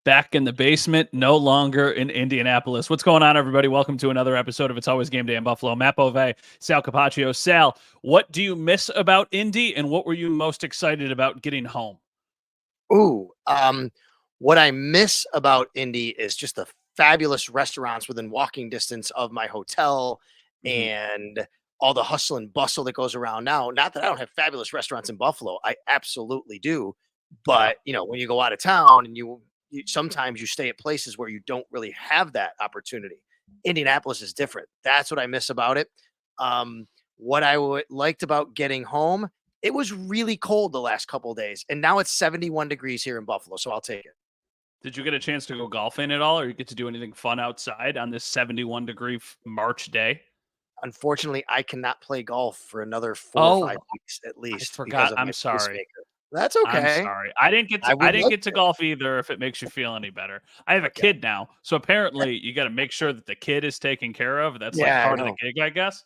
Back in the basement, no longer in Indianapolis. What's going on, everybody? Welcome to another episode of It's Always Game Day in Buffalo. Matt Bove, Sal Capaccio. Sal, what do you miss about Indy, and what were you most excited about getting home? Ooh, what I miss about Indy is just the fabulous restaurants within walking distance of my hotel Mhm. and all the hustle and bustle that goes around now. Not that I don't have fabulous restaurants in Buffalo, I absolutely do. Yeah. But when you go out of town and you sometimes you stay at places where you don't really have that opportunity. Indianapolis is different. That's what I miss about it. Um, what liked about getting home, it was really cold the last couple of days, and now it's 71 degrees here in Buffalo, so I'll take it. Did you get a chance to go golfing at all, or you get to do anything fun outside on this 71-degree March day? Unfortunately, I cannot play golf for another 4 or 5 Oh, weeks at I least because forgot. of my I'm sorry. pacemaker. That's I'm okay. sorry. I didn't get to I I would didn't like get to to. golf either if it makes you feel any better. I have a Okay. kid now, so apparently you gotta make sure that the kid is taken care of. That's like Yeah, I part of the know. gig, I guess.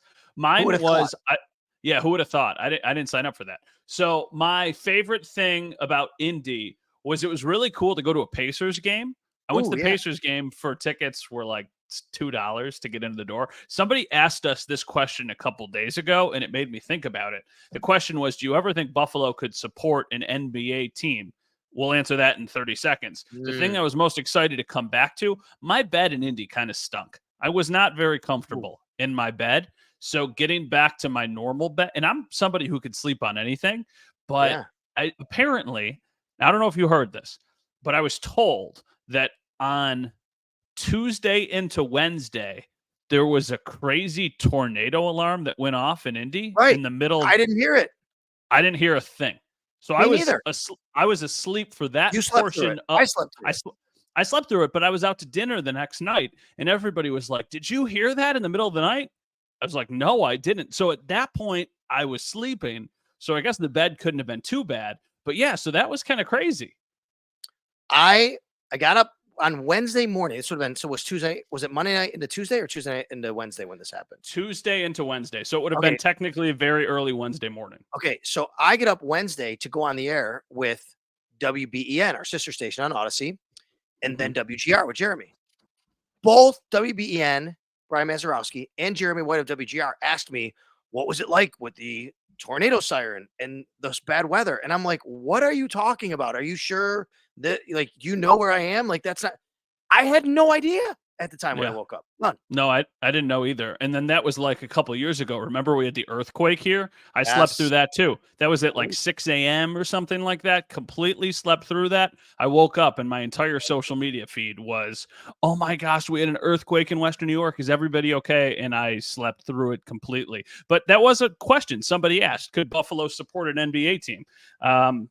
Who would Mine have thought? was I Yeah, who would have thought? I didn't sign up for that. So, my favorite thing about Indy was it was really cool to go to a Pacers game. I went to Oh, the yeah. Pacers game for tickets were like $2 to get into the door. Somebody asked us this question a couple days ago, and it made me think about it. The question was, do you ever think Buffalo could support an NBA team? We'll answer that in 30 seconds. The thing Mm. I was most excited to come back to, my bed in Indy kind of stunk. I was not very Ooh, comfortable in my bed. So getting back to my normal bed, and I'm somebody who could sleep on anything, but yeah. I don't know if you heard this, but I was told that on Tuesday into Wednesday, there was a crazy tornado alarm that went off in Indy Right. in the middle of I didn't hear it. I didn't hear a thing. So Me neither. I was asleep for that You slept through it. portion of I slept I through it. sl I slept through it, but I was out to dinner the next night, and everybody was like, "Did you hear that in the middle of the night?" I was like, "No, I didn't." So at that point, I was sleeping, so I guess the bed couldn't have been too bad. But yeah, so that was kinda crazy. I I got up on Wednesday morning. This would have been so was Tuesday. Was it Monday night into Tuesday or Tuesday night into Wednesday when this happened? Tuesday into Wednesday, so it would have been Okay. technically a very early Wednesday morning. Okay. So I get up Wednesday to go on the air with WBEN, our sister station on Odyssey, and then Mhm. WGR with Jeremy. Both WBEN, Brian Mazurowski, and Jeremy White of WGR asked me, what was it like with the tornado siren and this bad weather? And I'm like, what are you talking about? Are you sure that, like, you know where I am? Like, that's not, I had no idea at the time when I Yeah. woke up. None. No, I didn't know either, and then that was, like, a couple years ago. Remember we had the earthquake here? I slept through Yes. that too. That was at, like, Oh, 6 a.m. or something like that, completely slept through that. I woke up and my entire social media feed was, "Oh my gosh, we had an earthquake in Western New York. Is everybody okay?" And I slept through it completely. But that was a question somebody asked, "Could Buffalo support an NBA team?" Um,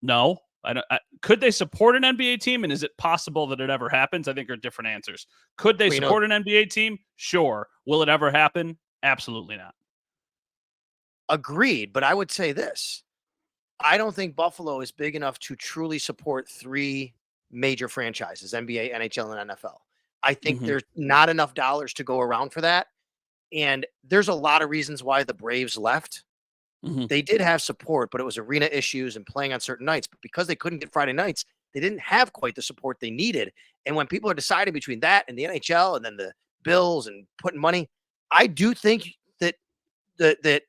no, I don't. Could they support an NBA team, and is it possible that it ever happens? I think are different answers. Could they well, support an NBA team? Sure. Will it ever happen? Absolutely not. agreed. But I would say this, I don't think Buffalo is big enough to truly support three major franchises: NBA, NHL, and NFL. I think Hmm. there's not enough dollars to go around for that. And there's a lot of reasons why the Braves left. Hmm. They did have support, but it was arena issues and playing on certain nights. But because they couldn't get Friday nights, they didn't have quite the support they needed. And when people are deciding between that and the NHL and then the Bills and putting money, I do think that that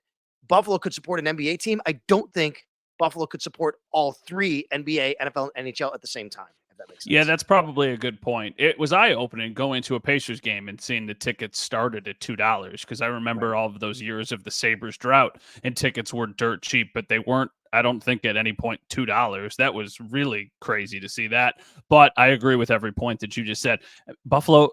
Buffalo could support an NBA team. I don't think Buffalo could support all three: NBA, NFL, and NHL at the same time, if that makes Yeah, sense. that's probably a good point. It was eye opening going to a Pacers game and seeing the tickets started at $2 because I Right. remember all of those years of the Sabres drought and tickets were dirt cheap, but they weren't, I don't think, at any point $2. That was really crazy to see that. But I agree with every point that you just said. Buffalo,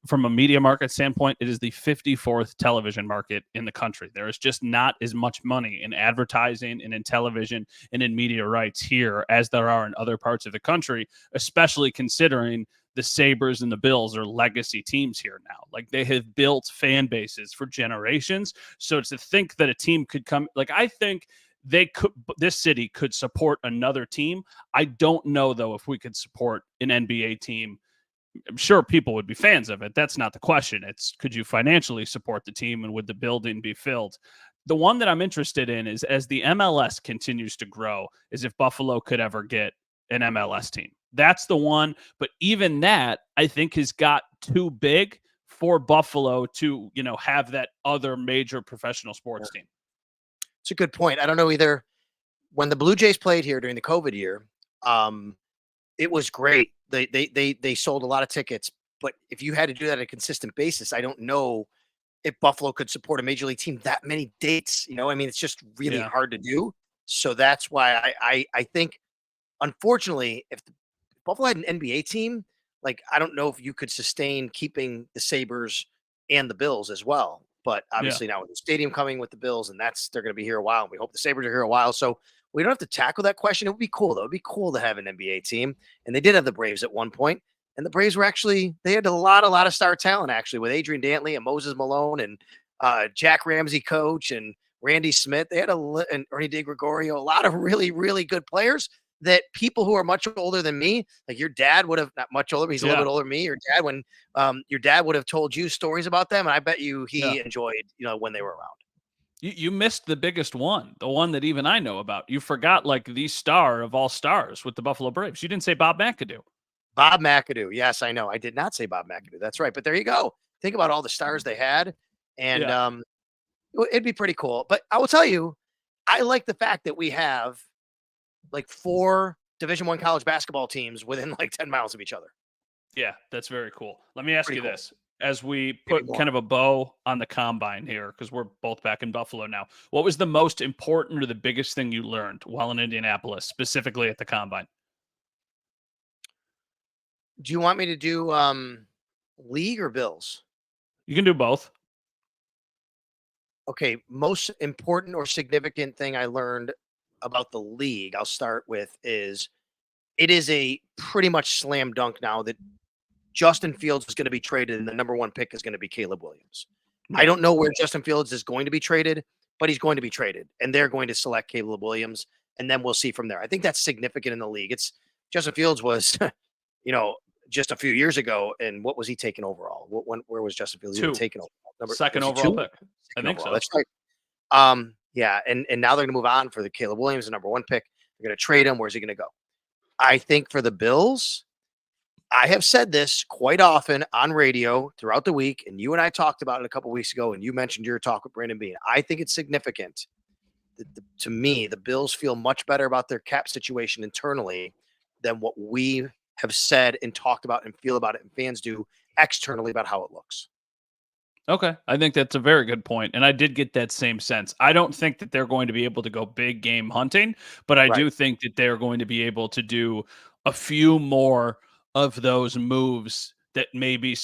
from a media market standpoint, it is the 54th television market in the country. There is just not as much money in advertising and in television and in media rights here as there are in other parts of the country, especially considering the Sabres and the Bills are legacy teams here now. Like they have built fan bases for generations. So to think that a team could come, like I think this city could support another team. I don't know though if we could support an NBA team. I'm sure people would be fans of it. That's not the question. It's could you financially support the team and would the building be filled? The one that I'm interested in is as the MLS continues to grow, is if Buffalo could ever get an MLS team. That's the one. But even that, I think, has got too big for Buffalo to, have that other major professional sports team. It's a good point. I don't know either. When the Blue Jays played here during the COVID year, it was great. They sold a lot of tickets, but if you had to do that on a consistent basis, I don't know if Buffalo could support a major league team that many dates. I mean, it's just really hard to do. So that's why I think, unfortunately, if Buffalo had an NBA team, like, I don't know if you could sustain keeping the Sabres and the Bills as well. But obviously now with the stadium coming with the Bills, and they're going to be here a while. And we hope the Sabres are here a while. So we don't have to tackle that question. It would be cool, though. It would be cool to have an NBA team. And they did have the Braves at one point. And the Braves were they had a lot of star talent, actually, with Adrian Dantley and Moses Malone and Jack Ramsey coach and Randy Smith. They had and Ernie DeGregorio, a lot of really, really good players that people who are much older than me, like your dad would have, not much older, but he's a little bit older than me. Your dad would have told you stories about them. And I bet you he enjoyed, when they were around. You missed the biggest one, the one that even I know about. You forgot, like, the star of all stars with the Buffalo Braves. You didn't say Bob McAdoo. Bob McAdoo. Yes, I know. I did not say Bob McAdoo. That's right. But there you go. Think about all the stars they had. And it'd be pretty cool. But I will tell you, I like the fact that we have like 4 Division I college basketball teams within like 10 miles of each other. Yeah, that's very cool. Let me ask you this. As we put kind of a bow on the combine here, because we're both back in Buffalo now, what was the most important or the biggest thing you learned while in Indianapolis, specifically at the combine? Do you want me to do league or Bills? You can do both. Okay, most important or significant thing I learned about the league, I'll start with, is it is a pretty much slam dunk now that Justin Fields is going to be traded and the number 1 pick is going to be Caleb Williams. I don't know where Justin Fields is going to be traded, but he's going to be traded and they're going to select Caleb Williams, and then we'll see from there. I think that's significant in the league. Justin Fields was, just a few years ago, and what was he taken overall? Where was Justin Fields? 2. Taken overall? Second overall pick. I think so. That's right. Yeah, and now they're going to move on for the Caleb Williams, the number 1 pick. They're going to trade him. Where's he going to go? I think for the Bills, I have said this quite often on radio throughout the week, and you and I talked about it a couple weeks ago, and you mentioned your talk with Brandon Bean. I think it's significant. To me, the Bills feel much better about their cap situation internally than what we have said and talked about and feel about it, and fans do externally about how it looks. Okay. I think that's a very good point. And I did get that same sense. I don't think that they're going to be able to go big game hunting, but I do think that they're going to be able to do a few more of those moves that maybe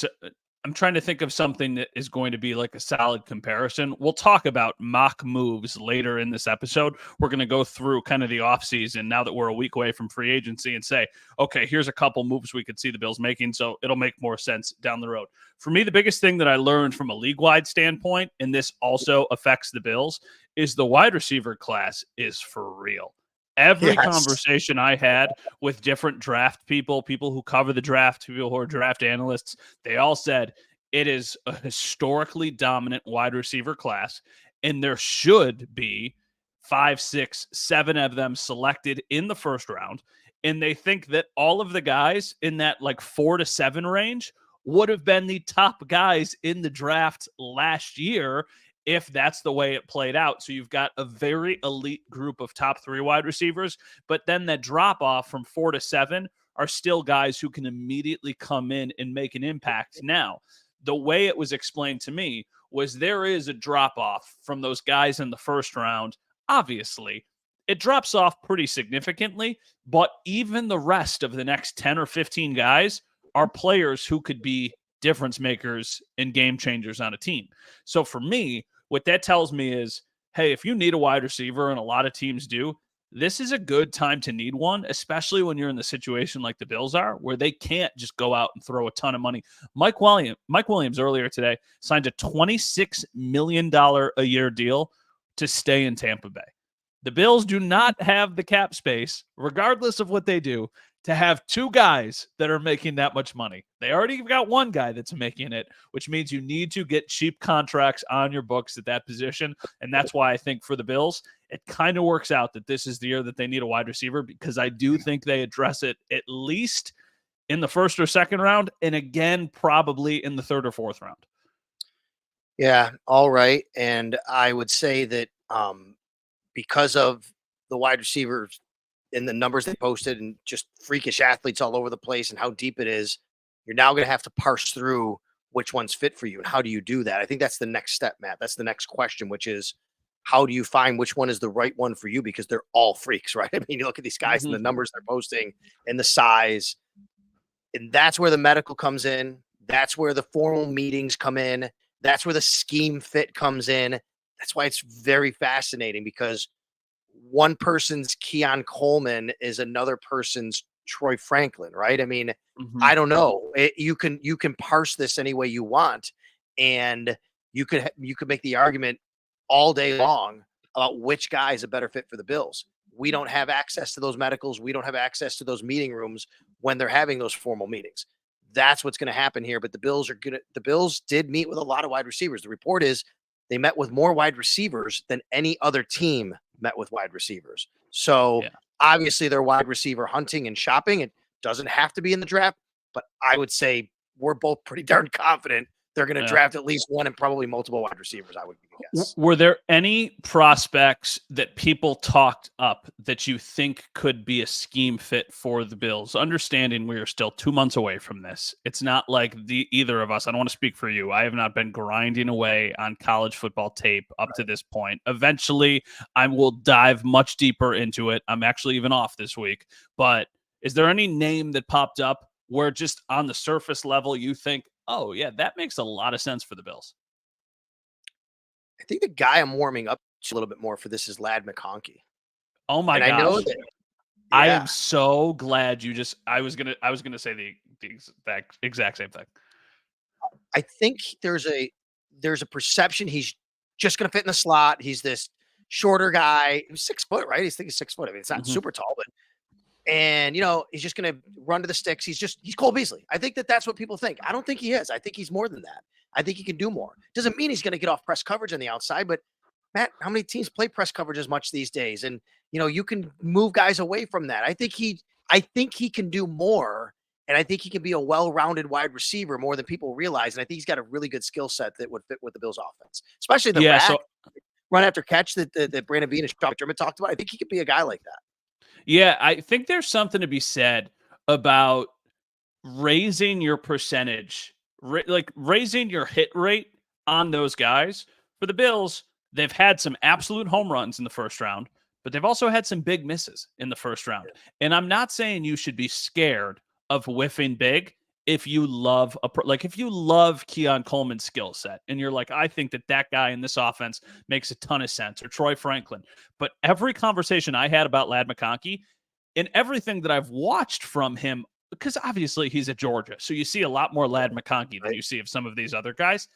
I'm trying to think of something that is going to be like a solid comparison. We'll talk about mock moves later in this episode. We're going to go through kind of the offseason now that we're a week away from free agency and say, okay, here's a couple moves we could see the Bills making, so it'll make more sense down the road. For me, the biggest thing that I learned from a league-wide standpoint, and this also affects the Bills, is the wide receiver class is for real. Every conversation I had with different draft people who cover the draft, people who are draft analysts, they all said it is a historically dominant wide receiver class, and there should be 5, 6, 7 of them selected in the first round. And they think that all of the guys in that like 4 to 7 range would have been the top guys in the draft last year if that's the way it played out. So you've got a very elite group of top 3 wide receivers, but then that drop off from 4 to 7 are still guys who can immediately come in and make an impact. Now, the way it was explained to me was there is a drop off from those guys in the first round. Obviously, it drops off pretty significantly, but even the rest of the next 10 or 15 guys are players who could be difference makers and game changers on a team. So for me, what that tells me is, hey, if you need a wide receiver, and a lot of teams do, this is a good time to need one, especially when you're in the situation like the Bills are, where they can't just go out and throw a ton of money. Mike Williams earlier today signed a $26 million a year deal to stay in Tampa Bay. The Bills do not have the cap space, regardless of what they do, to have 2 guys that are making that much money. They already got 1 guy that's making it, which means you need to get cheap contracts on your books at that position. And that's why I think for the Bills, it kind of works out that this is the year that they need a wide receiver, because I do think they address it at least in the first or second round, and again, probably in the third or fourth round. Yeah, all right. And I would say that because of the wide receivers and the numbers they posted and just freakish athletes all over the place and how deep it is, you're now going to have to parse through which one's fit for you. And how do you do that? I think that's the next step, Matt. That's the next question, which is how do you find which one is the right one for you? Because they're all freaks, right? I mean, you look at these guys and the numbers they're posting and the size, and that's where the medical comes in. That's where the formal meetings come in. That's where the scheme fit comes in. That's why it's very fascinating, because one person's Keon Coleman is another person's Troy Franklin, right? I mean, I don't know. You can parse this any way you want, and you could make the argument all day long about which guy is a better fit for the Bills. We don't have access to those medicals. We don't have access to those meeting rooms when they're having those formal meetings. That's what's going to happen here. But the Bills did meet with a lot of wide receivers. The report is they met with more wide receivers than any other team met with wide receivers. So obviously they're wide receiver hunting and shopping. It doesn't have to be in the draft, but I would say we're both pretty darn confident they're going to draft at least one and probably multiple wide receivers, I would guess. Were there any prospects that people talked up that you think could be a scheme fit for the Bills? Understanding we are still 2 months away from this. It's not like either of us, I don't want to speak for you, I have not been grinding away on college football tape up to this point. Eventually, I will dive much deeper into it. I'm actually even off this week. But is there any name that popped up where just on the surface level you think, oh, yeah, that makes a lot of sense for the Bills? I think the guy I'm warming up to a little bit more for this is Ladd McConkey. Oh my gosh. I know that. I am so glad you just. I was gonna say the exact same thing. I think there's a perception he's just gonna fit in the slot. He's this shorter guy. He's 6 foot, right? He's 6 foot. I mean, it's not super tall, but he's just going to run to the sticks. He's Cole Beasley. I think that's what people think. I don't think he is. I think he's more than that. I think he can do more. Doesn't mean he's going to get off press coverage on the outside, but Matt, how many teams play press coverage as much these days? And you can move guys away from that. I think he can do more, and I think he can be a well-rounded wide receiver more than people realize. And I think he's got a really good skill set that would fit with the Bills' offense, especially the run after catch that Brandon Beane and Sean McDermott talked about. I think he could be a guy like that. Yeah, I think there's something to be said about raising your percentage, like raising your hit rate on those guys. For the Bills, they've had some absolute home runs in the first round, but they've also had some big misses in the first round. And I'm not saying you should be scared of whiffing big if you love if you love Keon Coleman's skill set and you're like, I think that guy in this offense makes a ton of sense, or Troy Franklin. But every conversation I had about Ladd McConkey and everything that I've watched from him, because obviously he's at Georgia, so you see a lot more Ladd McConkey than you see of some of these other guys.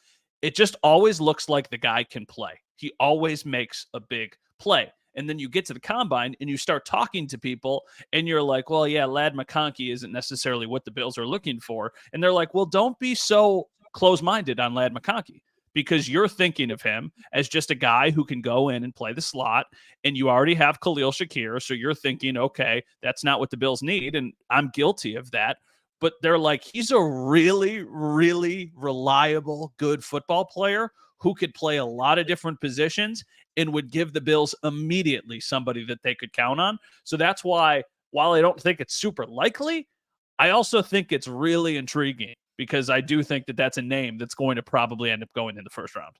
It just always looks like the guy can play. He always makes a big play. And then you get to the combine and you start talking to people and you're like, well, yeah, Ladd McConkey isn't necessarily what the Bills are looking for. And they're like, well, don't be so close-minded on Ladd McConkey, because you're thinking of him as just a guy who can go in and play the slot. And you already have Khalil Shakir. So you're thinking, okay, that's not what the Bills need. And I'm guilty of that. But they're like, he's a really, really reliable, good football player who could play a lot of different positions and would give the Bills immediately somebody that they could count on. So that's why, while I don't think it's super likely, I also think it's really intriguing, because I do think that that's a name that's going to probably end up going in the first round.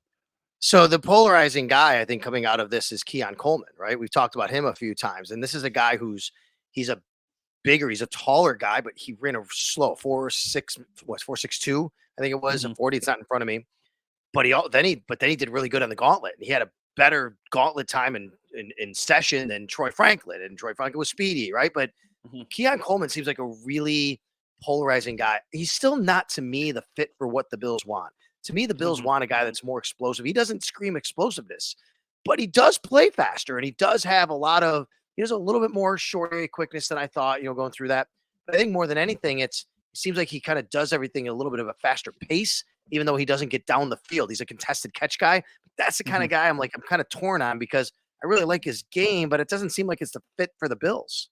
So the polarizing guy, I think, coming out of this is Keon Coleman, right? We've talked about him a few times. And this is a guy he's a taller guy, but he ran a slow 4.62, I think it was, a 40. It's not in front of me. But then he did really good on the gauntlet. And he had a better gauntlet time in session than Troy Franklin. And Troy Franklin was speedy, right? But Keon Coleman seems like a really polarizing guy. He's still not, to me, the fit for what the Bills want. To me, the Bills want a guy that's more explosive. He doesn't scream explosiveness, but he does play faster, and he does have he has a little bit more short area quickness than I thought, going through that. But I think more than anything, it seems like he kind of does everything at a little bit of a faster pace, even though he doesn't get down the field. He's a contested catch guy. But that's the kind of guy I'm kind of torn on, because I really like his game, but it doesn't seem like it's the fit for the Bills.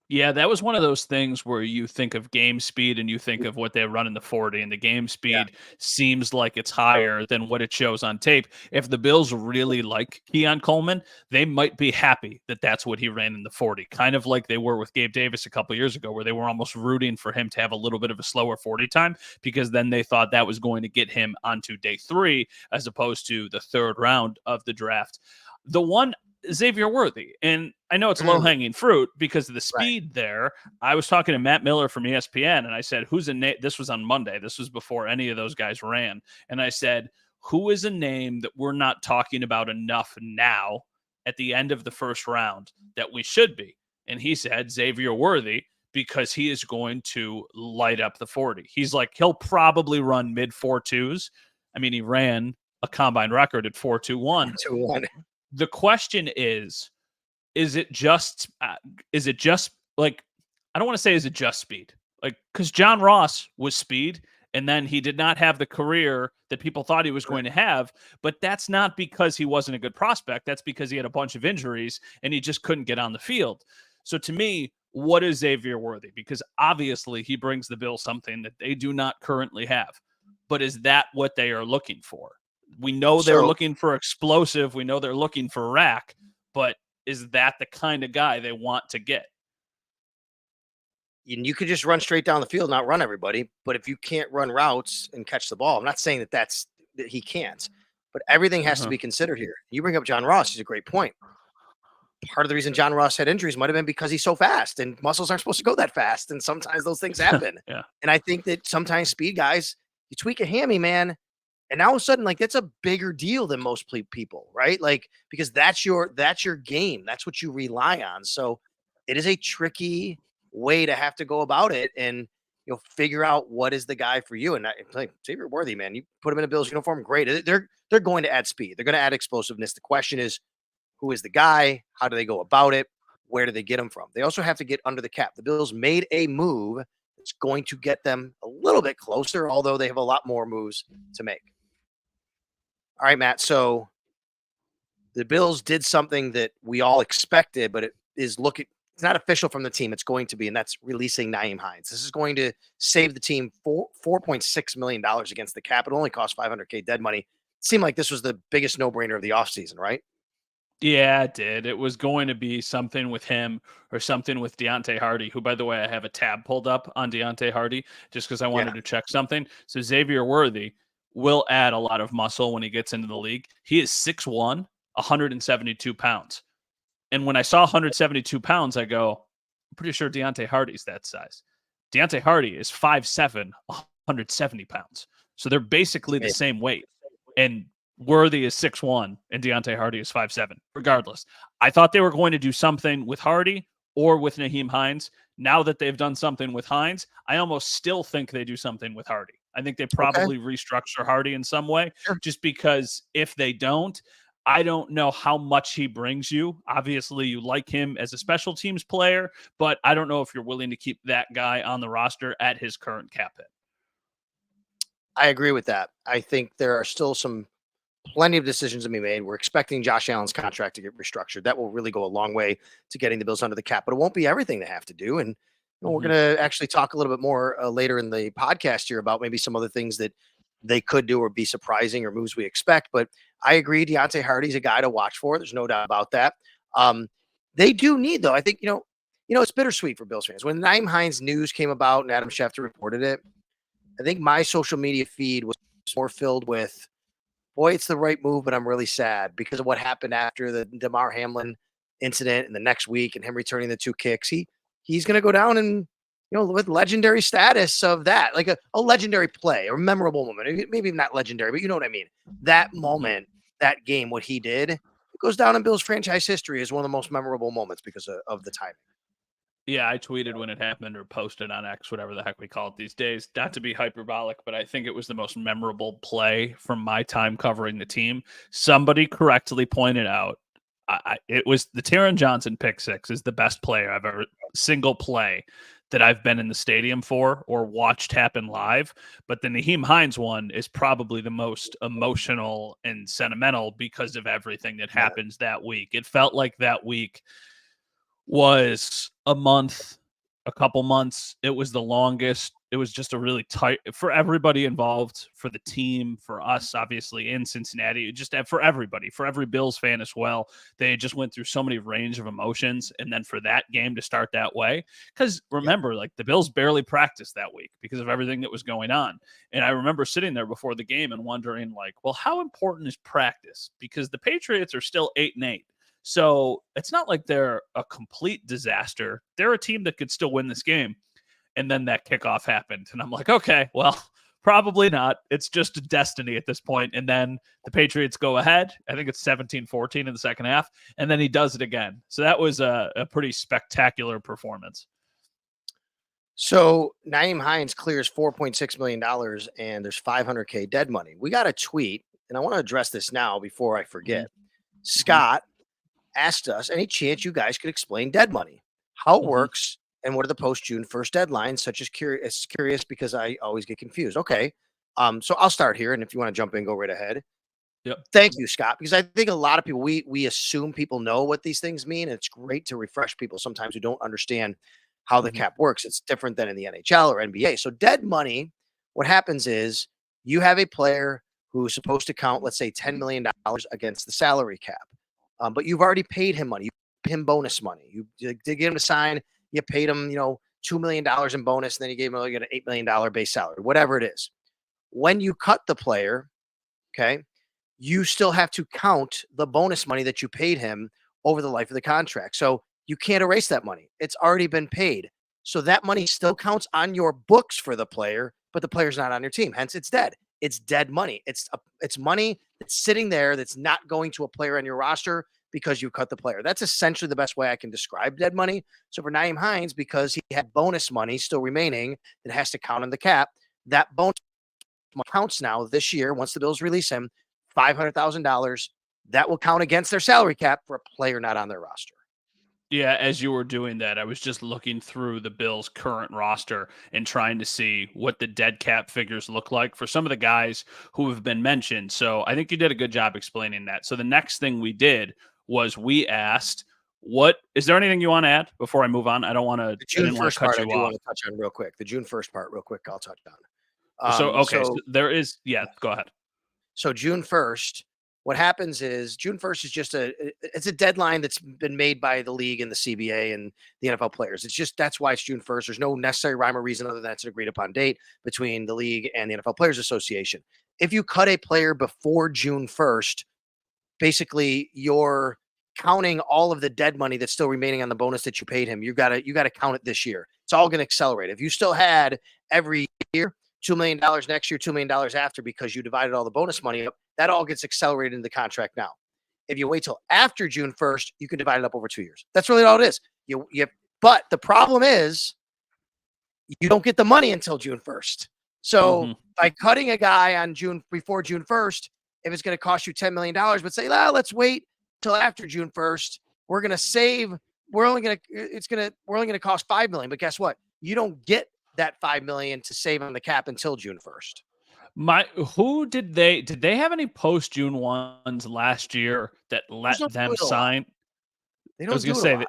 Yeah, that was one of those things where you think of game speed and you think of what they run in the 40, and the game Yeah. speed seems like it's higher than what it shows on tape. If the Bills really like Keon Coleman, they might be happy that that's what he ran in the 40, kind of like they were with Gabe Davis a couple years ago, where they were almost rooting for him to have a little bit of a slower 40 time because then they thought that was going to get him onto day 3 as opposed to the 3rd round of the draft. The one Xavier Worthy. And I know it's low hanging fruit because of the speed there. I was talking to Matt Miller from ESPN and I said, who's a name? This was on Monday. This was before any of those guys ran. And I said, who is a name that we're not talking about enough now at the end of the first round that we should be? And he said, Xavier Worthy, because he is going to light up the 40. He's like, he'll probably run mid 4.2s. I mean, he ran a combine record at 4.21. 2-1. The question is it just like, I don't want to say, is it just speed? Like, because John Ross was speed, and then he did not have the career that people thought he was going to have, but that's not because he wasn't a good prospect. That's because he had a bunch of injuries and he just couldn't get on the field. So to me, what is Xavier Worthy? Because obviously he brings the Bills something that they do not currently have. But is that what they are looking for? We know they're looking for explosive. We know they're looking for rack, but is that the kind of guy they want to get? You could just run straight down the field, not run everybody. But if you can't run routes and catch the ball, I'm not saying that he can't, but everything has to be considered here. You bring up John Ross. He's a great point. Part of the reason John Ross had injuries might have been because he's so fast, and muscles aren't supposed to go that fast. And sometimes those things happen. Yeah. And I think that sometimes speed guys, you tweak a hammy, man, and now all of a sudden, like, that's a bigger deal than most people, right? Like, because that's your game. That's what you rely on. So it is a tricky way to have to go about it and, figure out what is the guy for you. And like Xavier Worthy, man, you put him in a Bills uniform, great. They're going to add speed. They're going to add explosiveness. The question is, who is the guy? How do they go about it? Where do they get him from? They also have to get under the cap. The Bills made a move that's going to get them a little bit closer, although they have a lot more moves to make. All right, Matt. So the Bills did something that we all expected, but it's not official from the team. It's going to be, and that's releasing Nyheim Hines. This is going to save the team $4.6 million against the cap. It only cost $500K dead money. It seemed like this was the biggest no-brainer of the offseason, right? Yeah, it did. It was going to be something with him or something with Deontay Hardy, who, by the way, I have a tab pulled up on Deontay Hardy just because I wanted to check something. So Xavier Worthy will add a lot of muscle when he gets into the league. He is 6'1", 172 pounds. And when I saw 172 pounds, I go, I'm pretty sure Deontay Hardy's that size. Deontay Hardy is 5'7", 170 pounds. So they're basically the same weight. And Worthy is 6'1", and Deontay Hardy is 5'7". Regardless, I thought they were going to do something with Hardy or with Nyheim Hines. Now that they've done something with Hines, I almost still think they do something with Hardy. I think they probably restructure Hardy in some way, just because if they don't, I don't know how much he brings you. Obviously, you like him as a special teams player, but I don't know if you're willing to keep that guy on the roster at his current cap hit. I agree with that. I think there are still plenty of decisions to be made. We're expecting Josh Allen's contract to get restructured. That will really go a long way to getting the Bills under the cap, but it won't be everything they have to do. And we're going to actually talk a little bit more later in the podcast here about maybe some other things that they could do or be surprising or moves we expect. But I agree, Deontay Hardy's a guy to watch for. There's no doubt about that. They do need, though, I think, it's bittersweet for Bills fans. When Nyheim Hines news came about and Adam Schefter reported it, I think my social media feed was more filled with, boy, it's the right move, but I'm really sad because of what happened after the Damar Hamlin incident and the next week and him returning the 2 kicks. He's going to go down and, with legendary status of that, like a legendary play, a memorable moment. Maybe not legendary, but you know what I mean? That moment, that game, what he did, it goes down in Bills franchise history as one of the most memorable moments because of the timing. Yeah, I tweeted when it happened or posted on X, whatever the heck we call it these days. Not to be hyperbolic, but I think it was the most memorable play from my time covering the team. Somebody correctly pointed out it was the Taron Johnson pick six is the best player I've ever single play that I've been in the stadium for or watched happen live. But the Nyheim Hines one is probably the most emotional and sentimental because of everything that happens that week. It felt like that week was a month, a couple months. It was the longest. It was just a really tight for everybody involved, for the team, for us, obviously in Cincinnati, just for everybody, for every Bills fan as well. They just went through so many range of emotions. And then for that game to start that way, because remember, like the Bills barely practiced that week because of everything that was going on. And I remember sitting there before the game and wondering, like, well, how important is practice? Because the Patriots are still 8-8. So it's not like they're a complete disaster. They're a team that could still win this game. And then that kickoff happened. And I'm like, okay, well, probably not. It's just a destiny at this point. And then the Patriots go ahead. I think it's 17-14 in the second half. And then he does it again. So that was a pretty spectacular performance. So Nyheim Hines clears $4.6 million and there's $500K dead money. We got a tweet, and I want to address this now before I forget. Scott asked us, any chance you guys could explain dead money, how it works, and what are the post-June 1st deadlines, such as curious because I always get confused. Okay. So I'll start here, and if you want to jump in, go right ahead. Yep. Thank you, Scott, because I think a lot of people, we assume people know what these things mean, and it's great to refresh people sometimes who don't understand how the cap works. It's different than in the NHL or NBA. So dead money, what happens is you have a player who's supposed to count, let's say, $10 million against the salary cap. But you've already paid him money. You paid him bonus money. You did get him to sign. You paid him, $2 million in bonus, and then you gave him an $8 million base salary, whatever it is. When you cut the player, okay, you still have to count the bonus money that you paid him over the life of the contract. So you can't erase that money. It's already been paid. So that money still counts on your books for the player, but the player's not on your team. Hence, it's dead. It's dead money. It's money that's sitting there that's not going to a player on your roster because you cut the player. That's essentially the best way I can describe dead money. So for Nyheim Hines, because he had bonus money still remaining that has to count on the cap, that bonus counts now this year, once the Bills release him, $500,000. That will count against their salary cap for a player not on their roster. Yeah, as you were doing that, I was just looking through the Bills' current roster and trying to see what the dead cap figures look like for some of the guys who have been mentioned. So I think you did a good job explaining that. So the next thing we did was we asked, what is there anything you want to add before I move on? I don't want to. The June 1st part, I do want off. to touch on real quick. The June 1st part, real quick, I'll touch on. So there is, go ahead. So June 1st, what happens is June 1st is just it's a deadline that's been made by the league and the CBA and the NFL players. It's just, that's why it's June 1st. There's no necessary rhyme or reason other than that's an agreed upon date between the league and the NFL Players Association. If you cut a player before June 1st, basically you're counting all of the dead money that's still remaining on the bonus that you paid him. You got to count it this year. It's all going to accelerate. If you still had every year $2 million next year, $2 million after, because you divided all the bonus money up, that all gets accelerated in the contract now. If you wait till after June 1st, you can divide it up over 2 years. That's really all it is. But the problem is you don't get the money until June 1st. So by cutting a guy on before June 1st, if it's going to cost you $10 million, but say, let's wait till after June 1st, we're going to save. We're only going to cost $5 million. But guess what? You don't get that $5 million to save on the cap until June 1st. Did they have any post June ones last year that let them sign? They don't do it a lot.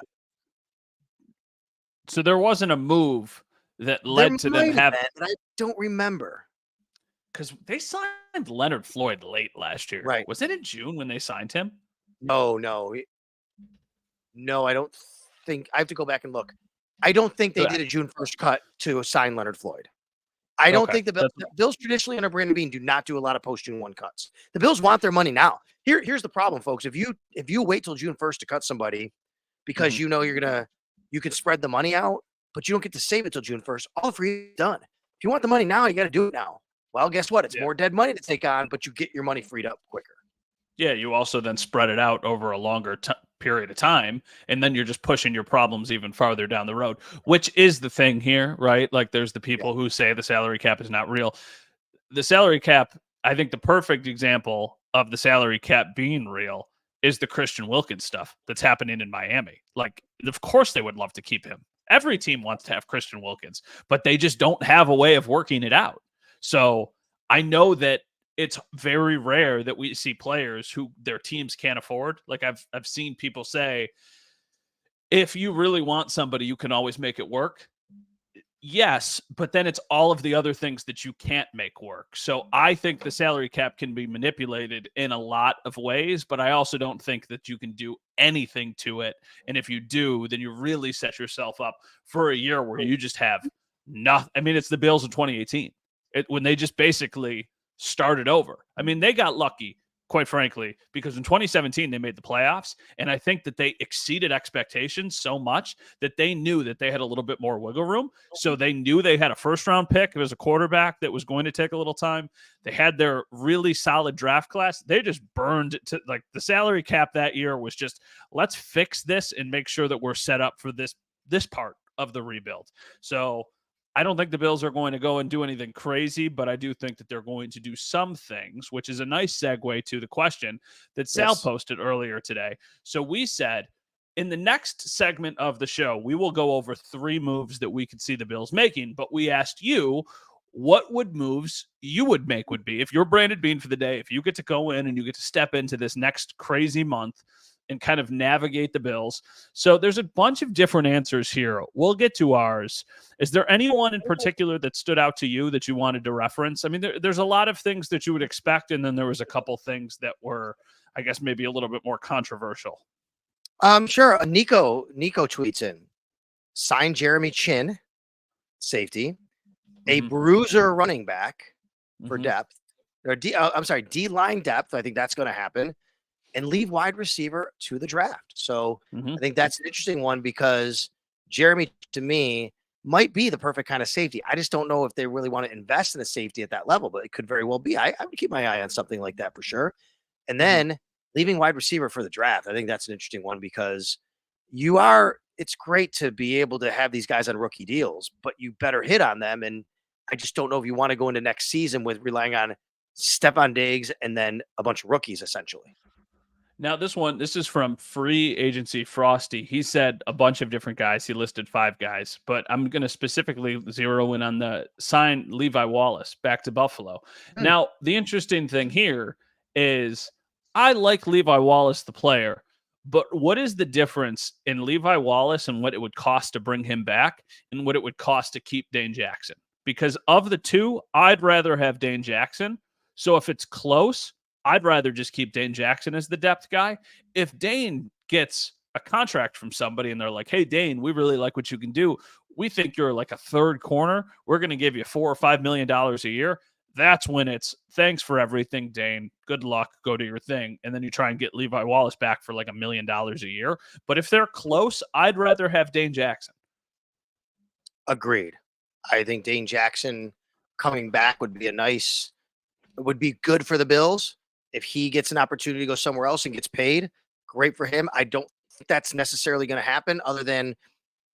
So there wasn't a move that led to them having. I don't remember, because they signed Leonard Floyd late last year. Right? Was it in June when they signed him? No. I don't think. I have to go back and look. I don't think they did a June 1st cut to sign Leonard Floyd. I don't think the Bills traditionally under Brandon Beane do not do a lot of post June 1 cuts. The Bills want their money now. Here's the problem, folks. If you wait till June 1st to cut somebody because you can spread the money out, but you don't get to save it till June 1st, all the free is done. If you want the money now, you got to do it now. Well, guess what? It's more dead money to take on, but you get your money freed up quicker. Yeah, you also then spread it out over a longer period of time, and then you're just pushing your problems even farther down the road, which is the thing here, right? Like there's the people who say the salary cap is not real. The salary cap, I think the perfect example of the salary cap being real is the Christian Wilkins stuff that's happening in Miami. Like, of course they would love to keep him. Every team wants to have Christian Wilkins, but they just don't have a way of working it out. So I know that it's very rare that we see players who their teams can't afford. Like I've seen people say, if you really want somebody, you can always make it work. Yes, but then it's all of the other things that you can't make work. So I think the salary cap can be manipulated in a lot of ways, but I also don't think that you can do anything to it. And if you do, then you really set yourself up for a year where you just have nothing. I mean, it's the Bills in 2018 when they just basically started over. I mean, they got lucky, quite frankly, because in 2017 they made the playoffs, and I think that they exceeded expectations so much that they knew that they had a little bit more wiggle room. So they knew they had a first-round pick. It was a quarterback that was going to take a little time. They had their really solid draft class. They just burned to like the salary cap that year was just, let's fix this and make sure that we're set up for this part of the rebuild. So I don't think the Bills are going to go and do anything crazy, but I do think that they're going to do some things, which is a nice segue to the question that Sal posted earlier today. So we said in the next segment of the show, we will go over 3 moves that we could see the Bills making, but we asked you what would moves you would make would be if you're Brandon Beane for the day, if you get to go in and you get to step into this next crazy month and kind of navigate the Bills. So there's a bunch of different answers here. We'll get to ours. Is there anyone in particular that stood out to you that you wanted to reference? I mean, there's a lot of things that you would expect, and then there was a couple things that were, I guess, maybe a little bit more controversial. Sure. Nico tweets in, sign Jeremy Chin, safety, a bruiser running back for depth, or D-line depth. I think that's going to happen. And leave wide receiver to the draft. So I think that's an interesting one because Jeremy, to me, might be the perfect kind of safety. I just don't know if they really want to invest in a safety at that level, but it could very well be. I would keep my eye on something like that for sure. And then leaving wide receiver for the draft. I think that's an interesting one because it's great to be able to have these guys on rookie deals, but you better hit on them. And I just don't know if you want to go into next season with relying on Stephon Diggs and then a bunch of rookies, essentially. Now, this is from Free Agency Frosty. He said a bunch of different guys. He listed 5 guys, but I'm going to specifically zero in on the sign Levi Wallace back to Buffalo. Now, the interesting thing here is I like Levi Wallace, the player, but what is the difference in Levi Wallace and what it would cost to bring him back and what it would cost to keep Dane Jackson? Because of the two, I'd rather have Dane Jackson. So if it's close, I'd rather just keep Dane Jackson as the depth guy. If Dane gets a contract from somebody and they're like, hey, Dane, we really like what you can do. We think you're like a third corner. We're going to give you $4 or $5 million a year. That's when it's thanks for everything, Dane. Good luck. Go do your thing. And then you try and get Levi Wallace back for like $1 million a year. But if they're close, I'd rather have Dane Jackson. Agreed. I think Dane Jackson coming back would be good for the Bills. If he gets an opportunity to go somewhere else and gets paid, great for him. I don't think that's necessarily going to happen other than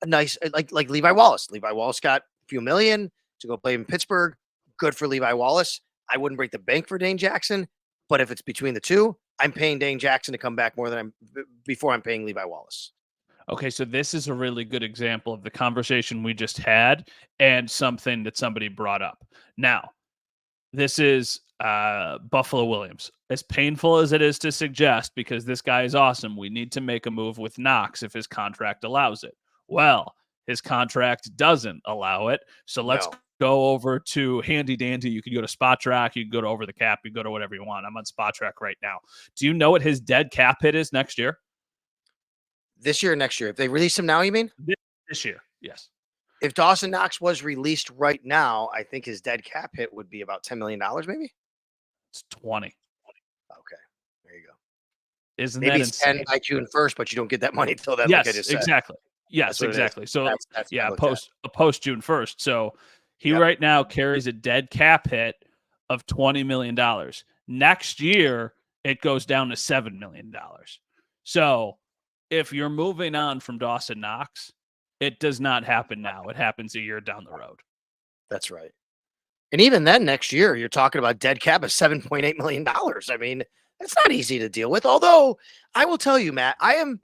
a nice, like Levi Wallace. Levi Wallace got a few million to go play in Pittsburgh. Good for Levi Wallace. I wouldn't break the bank for Dane Jackson, but if it's between the two, I'm paying Dane Jackson to come back more than before I'm paying Levi Wallace. Okay, so this is a really good example of the conversation we just had and something that somebody brought up. Now, this is Buffalo Williams. As painful as it is to suggest, because this guy is awesome, we need to make a move with Knox if his contract allows it. Well, his contract doesn't allow it. So let's go over to Handy Dandy. You can go to Spot Track. You can go to Over the Cap. You can go to whatever you want. I'm on Spot Track right now. Do you know what his dead cap hit is next year? This year or next year? If they release him now, you mean? This year, yes. If Dawson Knox was released right now, I think his dead cap hit would be about $10 million, maybe? It's 20. Okay, there you go. Isn't maybe that it's insane? 10 by June 1st, but you don't get that money until then. Yes, like I just said. exactly. Yes, exactly. So that's post June 1st. So he right now carries a dead cap hit of $20 million. Next year, it goes down to $7 million. So if you're moving on from Dawson Knox, it does not happen now. It happens a year down the road. That's right. And even then next year, you're talking about dead cap of $7.8 million. I mean, that's not easy to deal with. Although I will tell you, Matt, I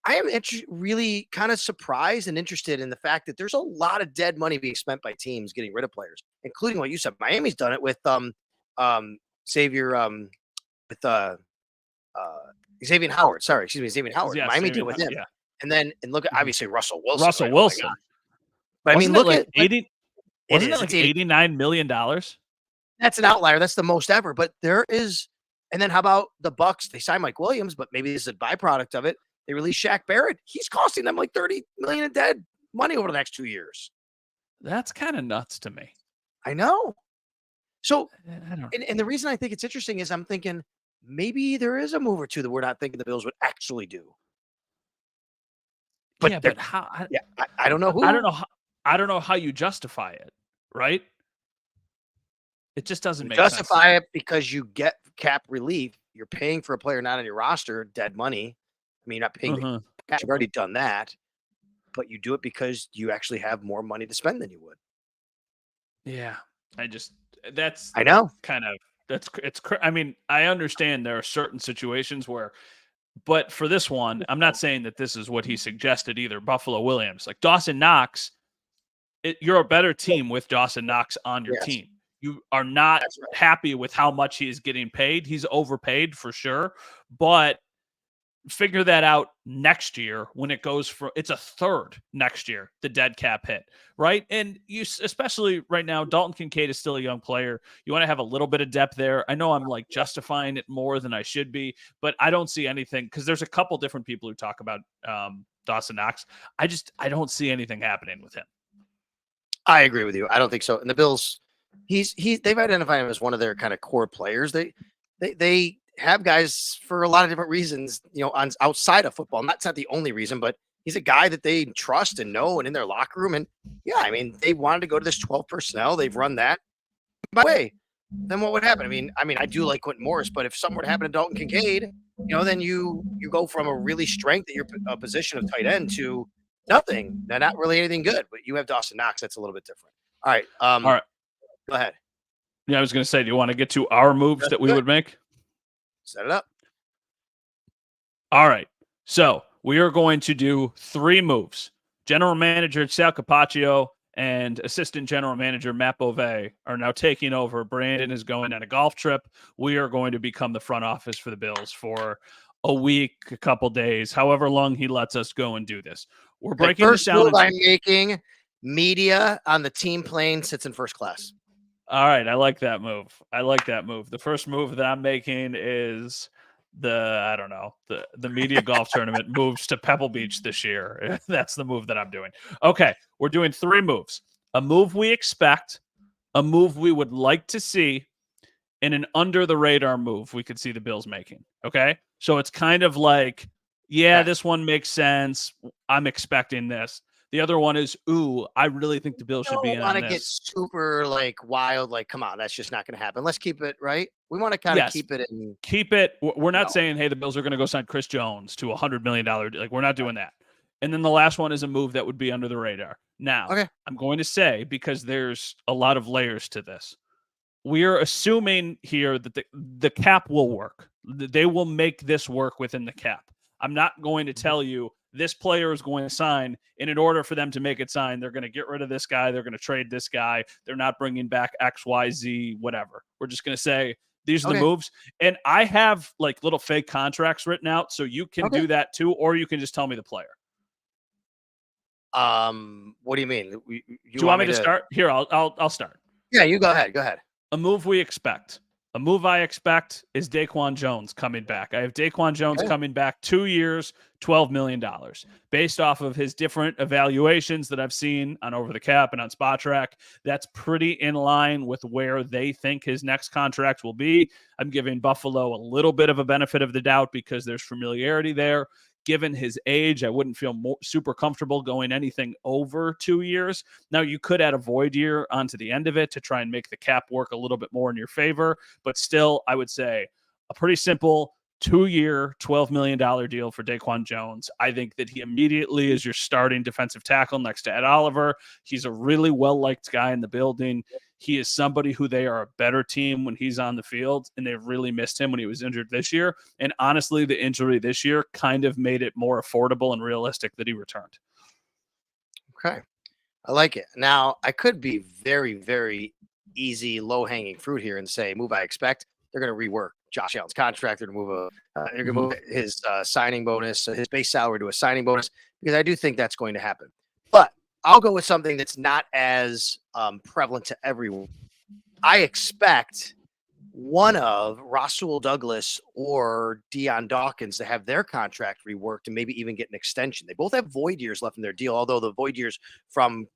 I am really kind of surprised and interested in the fact that there's a lot of dead money being spent by teams getting rid of players, including what you said. Miami's done it with Xavier with Xavier Howard. Sorry, excuse me, Xavier Howard. Yeah, Miami did it with him. yeah. And look at obviously Russell Wilson. Russell right? Wilson. Oh my God. But I mean, Wasn't look it at 80. Wasn't it like it's 80. $89 million? That's an outlier. That's the most ever. But there is. And then how about the Bucks? They signed Mike Williams, but maybe this is a byproduct of it. They released Shaq Barrett. He's costing them like $30 million in dead money over the next 2 years. That's kind of nuts to me. I know. So, I don't. And the reason I think it's interesting is I'm thinking maybe there is a move or two that we're not thinking the Bills would actually do. But yeah, but how? I don't know who. I don't know. I don't know how you justify it. Right? It just doesn't make sense. Justify it because you get cap relief. You're paying for a player not on your roster, dead money. I mean, you're not paying the cash. You've already done that. But you do it because you actually have more money to spend than you would. Yeah. I know. I mean, I understand there are certain situations where, but for this one, I'm not saying that this is what he suggested either. Buffalo Williams, like Dawson Knox, you're a better team with Dawson Knox on your team. You are not happy with how much he is getting paid. He's overpaid for sure, but figure that out next year when it goes from it's a third next year, the dead cap hit, right? And you, especially right now, Dalton Kincaid is still a young player. You want to have a little bit of depth there. I know I'm like justifying it more than I should be, but I don't see anything because there's a couple different people who talk about Dawson Knox. I don't see anything happening with him. I agree with you. I don't think so. And the Bills, they've identified him as one of their kind of core players. They have guys for a lot of different reasons, on outside of football. That's not the only reason, but he's a guy that they trust and know and in their locker room. And yeah, I mean, they wanted to go to this 12 personnel. They've run that. By the way, then what would happen? I mean, I do like Quentin Morris, but if something were to happen to Dalton Kincaid, then you go from a really strength at your position of tight end to nothing. Now, not really anything good, but you have Dawson Knox. That's a little bit different. All right. All right. Go ahead. Yeah, I was going to say, do you want to get to our moves that we would make? Set it up. All right. So we are going to do 3 moves. General manager Sal Capaccio and assistant general manager Matt Beauvais are now taking over. Brandon is going on a golf trip. We are going to become the front office for the Bills for a week, a couple days, however long he lets us go and do this. We're breaking this down. First move I'm making, media on the team plane sits in first class. All right. I like that move. The first move that I'm making is the media golf tournament moves to Pebble Beach this year. That's the move that I'm doing. Okay. We're doing 3 moves. A move we expect, a move we would like to see, and an under the radar move we could see the Bills making. Okay. So it's kind of like, this one makes sense. I'm expecting this. The other one is, I really think the Bills should be in on this. We want to get super wild, come on, that's just not going to happen. Let's keep it right. We want to kind of keep it in. Keep it. We're not saying, hey, the Bills are going to go sign Chris Jones to $100 million. We're not doing that. And then the last one is a move that would be under the radar. Now, I'm going to say, because there's a lot of layers to this, we are assuming here that the cap will work. They will make this work within the cap. I'm not going to tell you this player is going to sign, and in order for them to make it sign, they're going to get rid of this guy. They're going to trade this guy. They're not bringing back X, Y, Z, whatever. We're just going to say, these are the moves. And I have little fake contracts written out, so you can do that too, or you can just tell me the player. What do you mean? Do you want me to start? Here, I'll start. Yeah, you go ahead. Go ahead. A move we expect. A move I expect is Daquan Jones coming back. I have Daquan Jones coming back 2 years, $12 million. Based off of his different evaluations that I've seen on Over the Cap and on Spot Track, that's pretty in line with where they think his next contract will be. I'm giving Buffalo a little bit of a benefit of the doubt because there's familiarity there. Given his age, I wouldn't feel super comfortable going anything over 2 years. Now, you could add a void year onto the end of it to try and make the cap work a little bit more in your favor. But still, I would say a pretty simple 2-year, $12 million deal for Daquan Jones. I think that he immediately is your starting defensive tackle next to Ed Oliver. He's a really well-liked guy in the building. He is somebody who they are a better team when he's on the field, and they've really missed him when he was injured this year. And honestly, the injury this year kind of made it more affordable and realistic that he returned. Okay. I like it. Now, I could be very, very easy, low hanging fruit here and say, move I expect. They're going to rework Josh Allen's contract. They're going to move his signing bonus, his base salary to a signing bonus, because I do think that's going to happen. But I'll go with something that's not as prevalent to everyone. I expect one of Rasul Douglas or Deion Dawkins to have their contract reworked and maybe even get an extension. They both have void years left in their deal, although the void years from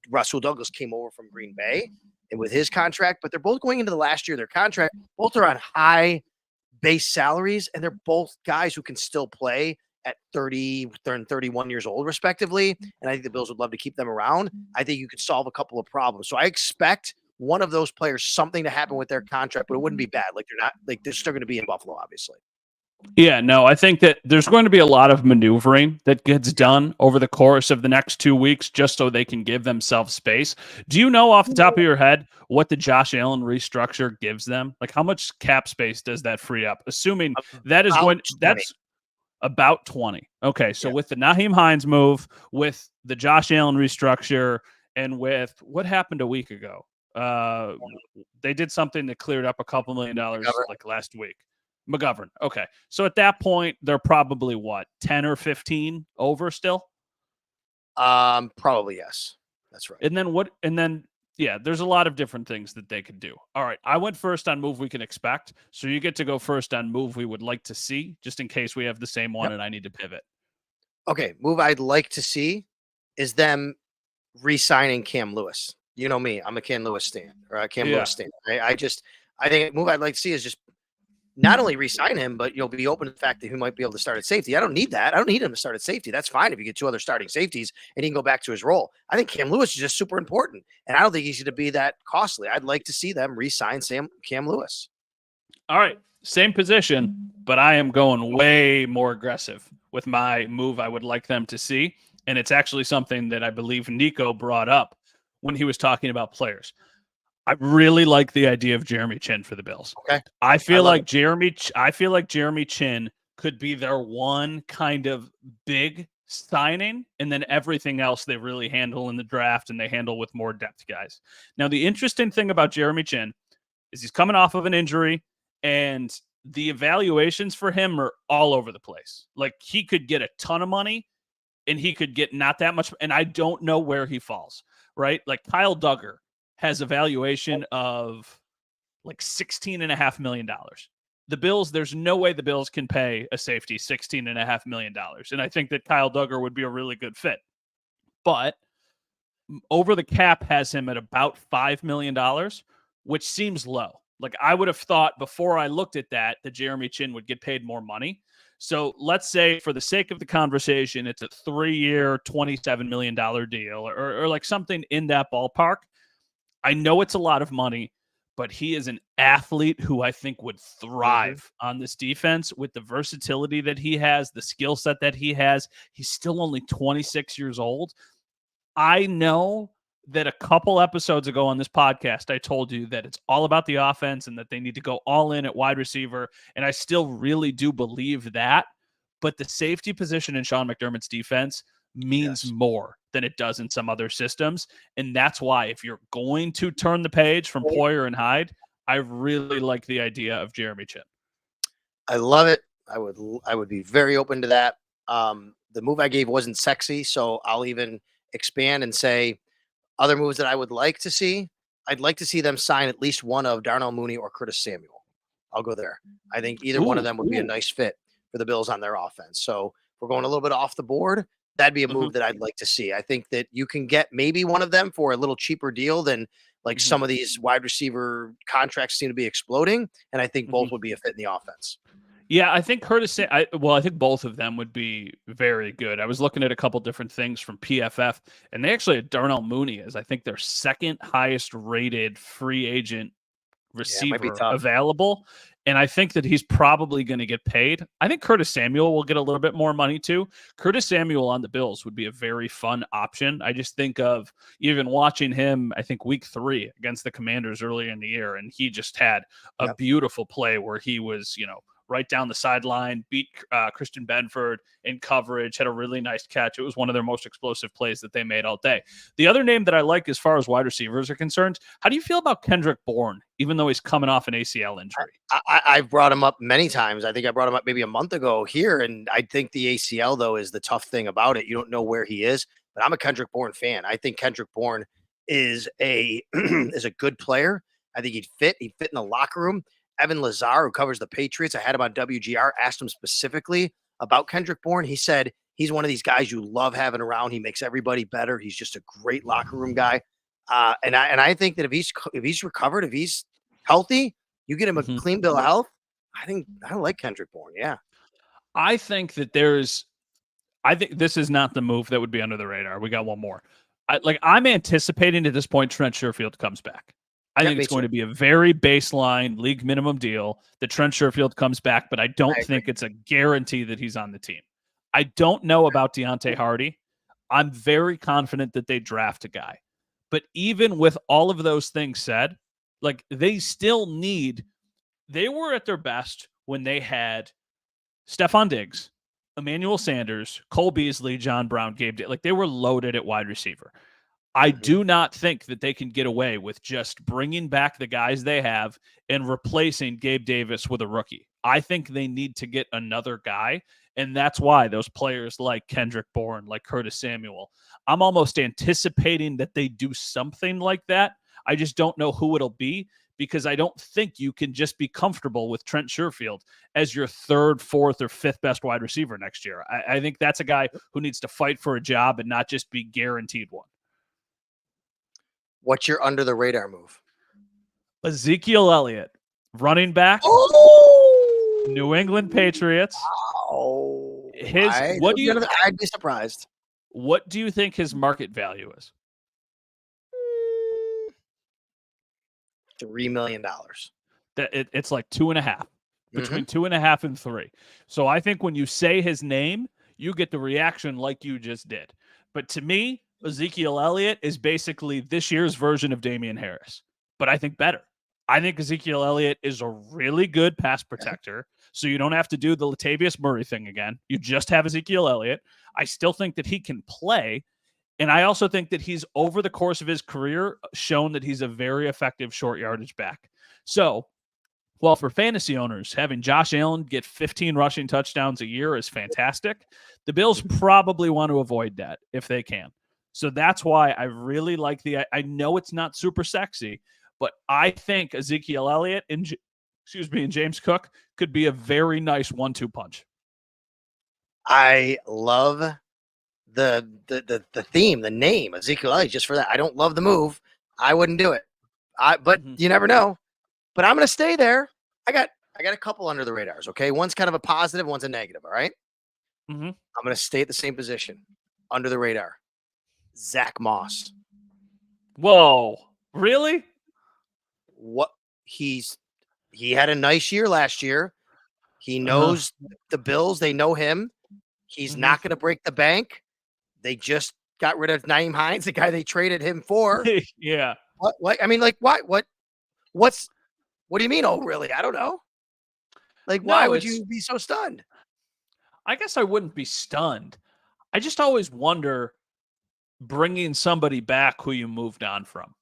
Rasul Douglas came over from Green Bay and with his contract, but they're both going into the last year of their contract. Both are on high base salaries, and they're both guys who can still play at 30 and 31 years old, respectively. And I think the Bills would love to keep them around. I think you could solve a couple of problems. So I expect one of those players something to happen with their contract, but it wouldn't be bad. Like they're still going to be in Buffalo, obviously. Yeah, no, I think that there's going to be a lot of maneuvering that gets done over the course of the next 2 weeks just so they can give themselves space. Do you know off the top of your head what the Josh Allen restructure gives them? Like how much cap space does that free up? Assuming that is going, that's about 20. Okay, so with the Nyheim Hines move, with the Josh Allen restructure, and with what happened a week ago, they did something that cleared up a couple $1 million like last week. McGovern. Okay. So at that point, they're probably what, 10 or 15 over still? Probably yes. That's right. And then there's a lot of different things that they could do. All right. I went first on move we can expect. So you get to go first on move we would like to see, just in case we have the same one and I need to pivot. Okay. Move I'd like to see is them re-signing Cam Lewis. You know me. I'm a Cam Lewis stan. Lewis stan. I think a move I'd like to see is just not only re-sign him, but you'll be open to the fact that he might be able to start at safety. I don't need that. I don't need him to start at safety. That's fine if you get two other starting safeties and he can go back to his role. I think Cam Lewis is just super important, and I don't think he's going to be that costly. I'd like to see them re-sign Cam Lewis. All right, same position, but I am going way more aggressive with my move I would like them to see, and it's actually something that I believe Nico brought up when he was talking about players. I really like the idea of Jeremy Chin for the Bills. Okay. I feel like Jeremy Chin could be their one kind of big signing, and then everything else they really handle in the draft and they handle with more depth guys. Now, the interesting thing about Jeremy Chin is he's coming off of an injury, and the evaluations for him are all over the place. Like he could get a ton of money and he could get not that much, and I don't know where he falls, right? Like Kyle Duggar has a valuation of like $16.5 million. The Bills, there's no way the Bills can pay a safety $16.5 million. And I think that Kyle Duggar would be a really good fit. But over the cap has him at about $5 million, which seems low. Like I would have thought before I looked at that Jeremy Chin would get paid more money. So let's say for the sake of the conversation, it's a 3-year, $27 million deal or like something in that ballpark. I know it's a lot of money, but he is an athlete who I think would thrive on this defense with the versatility that he has, the skill set that he has. He's still only 26 years old. I know that a couple episodes ago on this podcast, I told you that it's all about the offense and that they need to go all in at wide receiver. And I still really do believe that. But the safety position in Sean McDermott's defense means more than it does in some other systems. And that's why if you're going to turn the page from Poyer and Hyde, I really like the idea of Jeremy Chin. I love it. I would be very open to that. The move I gave wasn't sexy, so I'll even expand and say other moves that I would like to see. I'd like to see them sign at least one of Darnell Mooney or Curtis Samuel. I'll go there. I think either one of them would be a nice fit for the Bills on their offense. So we're going a little bit off the board. That'd be a move that I'd like to see. I think that you can get maybe one of them for a little cheaper deal than like some of these wide receiver contracts seem to be exploding. And I think both would be a fit in the offense. Yeah, I think I think both of them would be very good. I was looking at a couple different things from PFF, and they actually had Darnell Mooney as I think their second highest rated free agent receiver available. And I think that he's probably going to get paid. I think Curtis Samuel will get a little bit more money too. Curtis Samuel on the Bills would be a very fun option. I just think of even watching him, I think week 3 against the Commanders earlier in the year, and he just had a beautiful play where he was, right down the sideline, beat Christian Benford in coverage, had a really nice catch. It was one of their most explosive plays that they made all day. The other name that I like as far as wide receivers are concerned, how do you feel about Kendrick Bourne, even though he's coming off an ACL injury? I've brought him up many times. I think I brought him up maybe a month ago here, and I think the ACL, though, is the tough thing about it. You don't know where he is, but I'm a Kendrick Bourne fan. I think Kendrick Bourne is a is a good player. I think he'd fit. He'd fit in the locker room. Evan Lazar, who covers the Patriots, I had him on WGR, asked him specifically about Kendrick Bourne. He said he's one of these guys you love having around. He makes everybody better. He's just a great locker room guy. And I think that if he's recovered, if he's healthy, you get him a clean bill of health. I like Kendrick Bourne. Yeah. I think that I think this is not the move that would be under the radar. We got one more. I'm anticipating at this point Trent Sherfield comes back. I think it's going to be a very baseline league minimum deal that Trent Sherfield comes back, but I don't think it's a guarantee that he's on the team. I don't know about Deontay Hardy. I'm very confident that they draft a guy. But even with all of those things said, they were at their best when they had Stephon Diggs, Emmanuel Sanders, Cole Beasley, John Brown, Gameday. They were loaded at wide receiver. I do not think that they can get away with just bringing back the guys they have and replacing Gabe Davis with a rookie. I think they need to get another guy, and that's why those players like Kendrick Bourne, like Curtis Samuel, I'm almost anticipating that they do something like that. I just don't know who it'll be because I don't think you can just be comfortable with Trent Sherfield as your 3rd, 4th, or 5th best wide receiver next year. I think that's a guy who needs to fight for a job and not just be guaranteed one. What's your under the radar move? Ezekiel Elliott, running back, New England Patriots. Oh, I'd be surprised. What do you think his market value is? $3 million. It's like 2.5, between 2.5 and 3. So I think when you say his name, you get the reaction like you just did. But to me, Ezekiel Elliott is basically this year's version of Damian Harris, but I think better. I think Ezekiel Elliott is a really good pass protector, so you don't have to do the Latavius Murray thing again. You just have Ezekiel Elliott. I still think that he can play, and I also think that he's, over the course of his career, shown that he's a very effective short yardage back. So, well, for fantasy owners, having Josh Allen get 15 rushing touchdowns a year is fantastic. The Bills probably want to avoid that if they can. So that's why I really like I know it's not super sexy, but I think Ezekiel Elliott and James Cook could be a very nice 1-2 punch. I love the theme, the name, Ezekiel Elliott, just for that. I don't love the move. I wouldn't do it. But you never know. But I'm going to stay there. I got a couple under the radars, okay? One's kind of a positive, one's a negative, all right? I'm going to stay at the same position, under the radar. Zach Moss. Whoa, really? What he had a nice year last year. He knows the Bills. They know him. He's not going to break the bank. They just got rid of Nyheim Hines, the guy they traded him for. Yeah. What? I mean, what do you mean? Oh, really? I don't know. Why would you be so stunned? I guess I wouldn't be stunned. I just always wonder bringing somebody back who you moved on from.